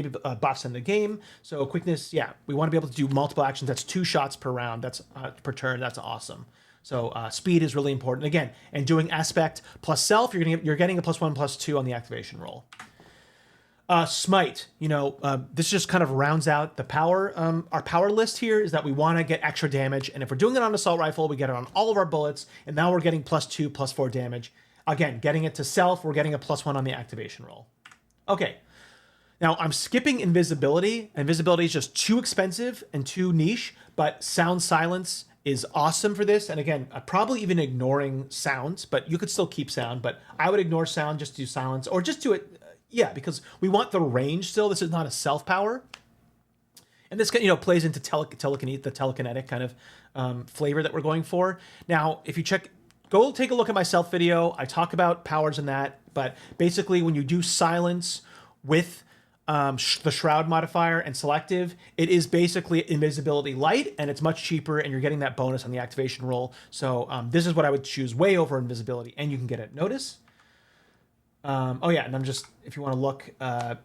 buffs in the game. So quickness, yeah, we want to be able to do multiple actions. That's 2 shots per round. That's per turn. That's awesome. So speed is really important. Again, and doing aspect plus self, you're getting a +1, +2 on the activation roll. Smite, this just kind of rounds out the power. Our power list here is that we want to get extra damage, and if we're doing it on assault rifle, we get it on all of our bullets, and now we're getting +2, +4 damage. Again, getting it to self, we're getting a +1 on the activation roll. Okay, now I'm skipping invisibility. Invisibility is just too expensive and too niche, but sound silence is awesome for this. And again, probably even ignoring sounds, but you could still keep sound, but I would ignore sound, just do silence, or just do it. Yeah, because we want the range still. This is not a self power. And this plays into the telekinetic kind of flavor that we're going for. Now, if you go take a look at my self video. I talk about powers in that, but basically when you do silence with the shroud modifier and selective, it is basically invisibility light, and it's much cheaper, and you're getting that bonus on the activation roll. So this is what I would choose way over invisibility, and you can get it. Notice. And I'm just, if you want to look,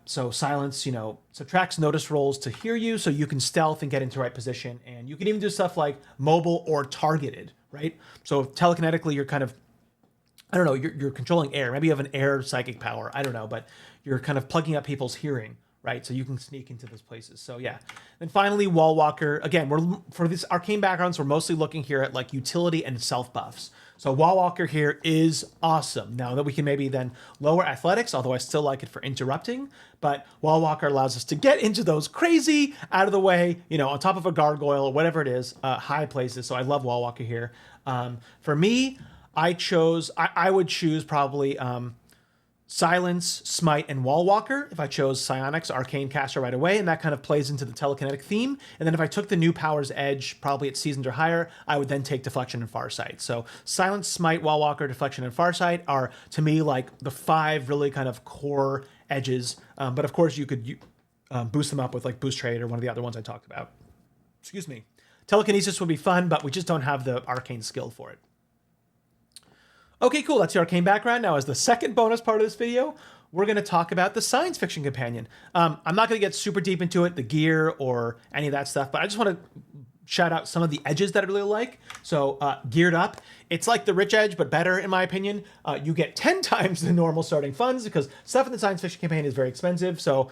so silence, subtracts notice rolls to hear you, so you can stealth and get into the right position, and you can even do stuff like mobile or targeted, right? So telekinetically, you're kind of, I don't know, you're controlling air. Maybe you have an air psychic power, I don't know, but you're kind of plugging up people's hearing, right? So you can sneak into those places. So yeah. Then finally, Wall Walker. Again, for this arcane backgrounds, we're mostly looking here at like utility and self buffs. So Wall Walker here is awesome. Now that we can maybe then lower athletics, although I still like it for interrupting, but Wall Walker allows us to get into those crazy, out of the way, on top of a gargoyle or whatever it is, high places. So I love Wall Walker here. For me, I would choose probably Silence, Smite, and Wall Walker if I chose Psionics, Arcane Caster right away, and that kind of plays into the telekinetic theme. And then if I took the new Powers Edge, probably at Seasoned or higher, I would then take Deflection and Farsight. So Silence, Smite, Wall Walker, Deflection, and Farsight are, to me, like the 5 really kind of core edges. But of course, you could boost them up with like Boost Trade or one of the other ones I talked about. Excuse me. Telekinesis would be fun, but we just don't have the arcane skill for it. Okay, cool. That's the arcane background. Now, as the second bonus part of this video, we're going to talk about the science fiction companion. I'm not going to get super deep into it, the gear or any of that stuff, but I just want to shout out some of the edges that I really like. So geared up, it's like the rich edge, but better in my opinion. You get 10 times the normal starting funds because stuff in the science fiction campaign is very expensive. So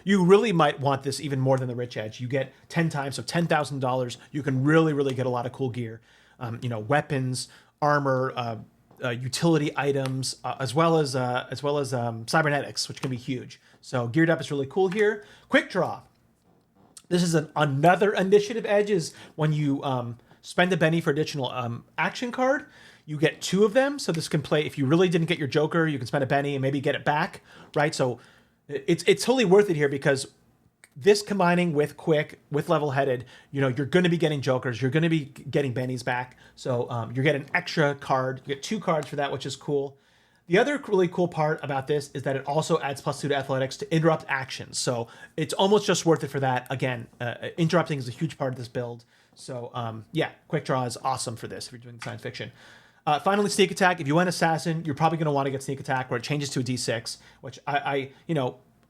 you really might want this even more than the rich edge. You get 10 times, so $10,000. You can really, really get a lot of cool gear. Weapons, armor, utility items, as well as cybernetics, which can be huge. So geared up is really cool here. Quick draw. This is another initiative edge is when you spend a Benny for additional action card, you get 2 of them. So this can play, if you really didn't get your Joker, you can spend a Benny and maybe get it back, right? So it's totally worth it here because this combining with quick, with level-headed, you're going to be getting Jokers, you're going to be getting Bennies back. So you're getting an extra card. You get 2 cards for that, which is cool. The other really cool part about this is that it also adds +2 to athletics to interrupt actions. So it's almost just worth it for that. Again, interrupting is a huge part of this build. So yeah, quick draw is awesome for this if you're doing science fiction. Finally, sneak attack. If you went assassin, you're probably going to want to get sneak attack where it changes to a d6, which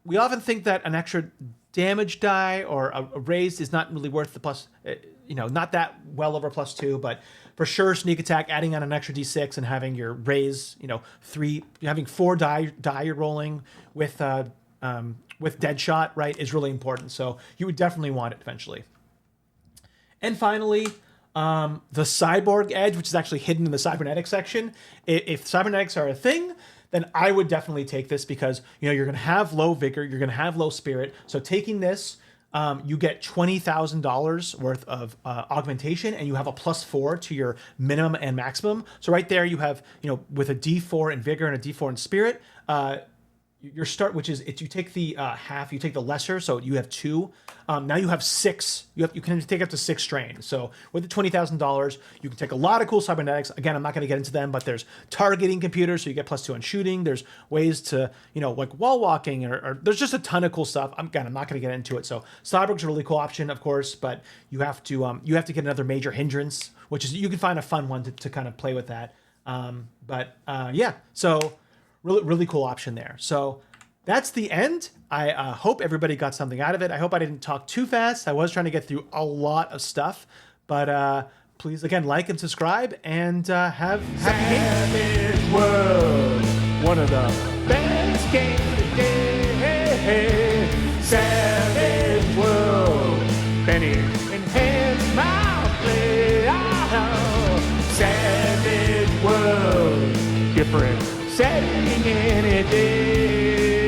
we often think that an extra damage die or a raised is not really worth the plus, not that well over +2, but for sure sneak attack, adding on an extra d6 and having your raise, 3, having 4 die you're rolling with Deadshot, right, is really important. So you would definitely want it eventually. And finally, the cyborg edge, which is actually hidden in the cybernetics section. If cybernetics are a thing, then I would definitely take this because, you're going to have low vigor, you're going to have low spirit. So taking this, you get $20,000 worth of augmentation, and you have a +4 to your minimum and maximum. So right there you have, with a D4 in vigor and a D4 in spirit, your start, which is you take the half, you take the lesser, so you have 2. Now you have 6. You can take up to 6 strain. So with the $20,000, you can take a lot of cool cybernetics. Again, I'm not going to get into them, but there's targeting computers, so you get +2 on shooting. There's ways to, like wall walking, or there's just a ton of cool stuff. I'm not going to get into it. So cyborg's a really cool option, of course, but you have to get another major hindrance, which is you can find a fun one to kind of play with that. Yeah, so. Really, really cool option there. So that's the end. I hope everybody got something out of it. I hope I didn't talk too fast. I was trying to get through a lot of stuff, but please, again, like and subscribe, and have happy games. Savage World, one of the best games today. Savage World, Benny, enhance my play. Savage World, different setting in a day.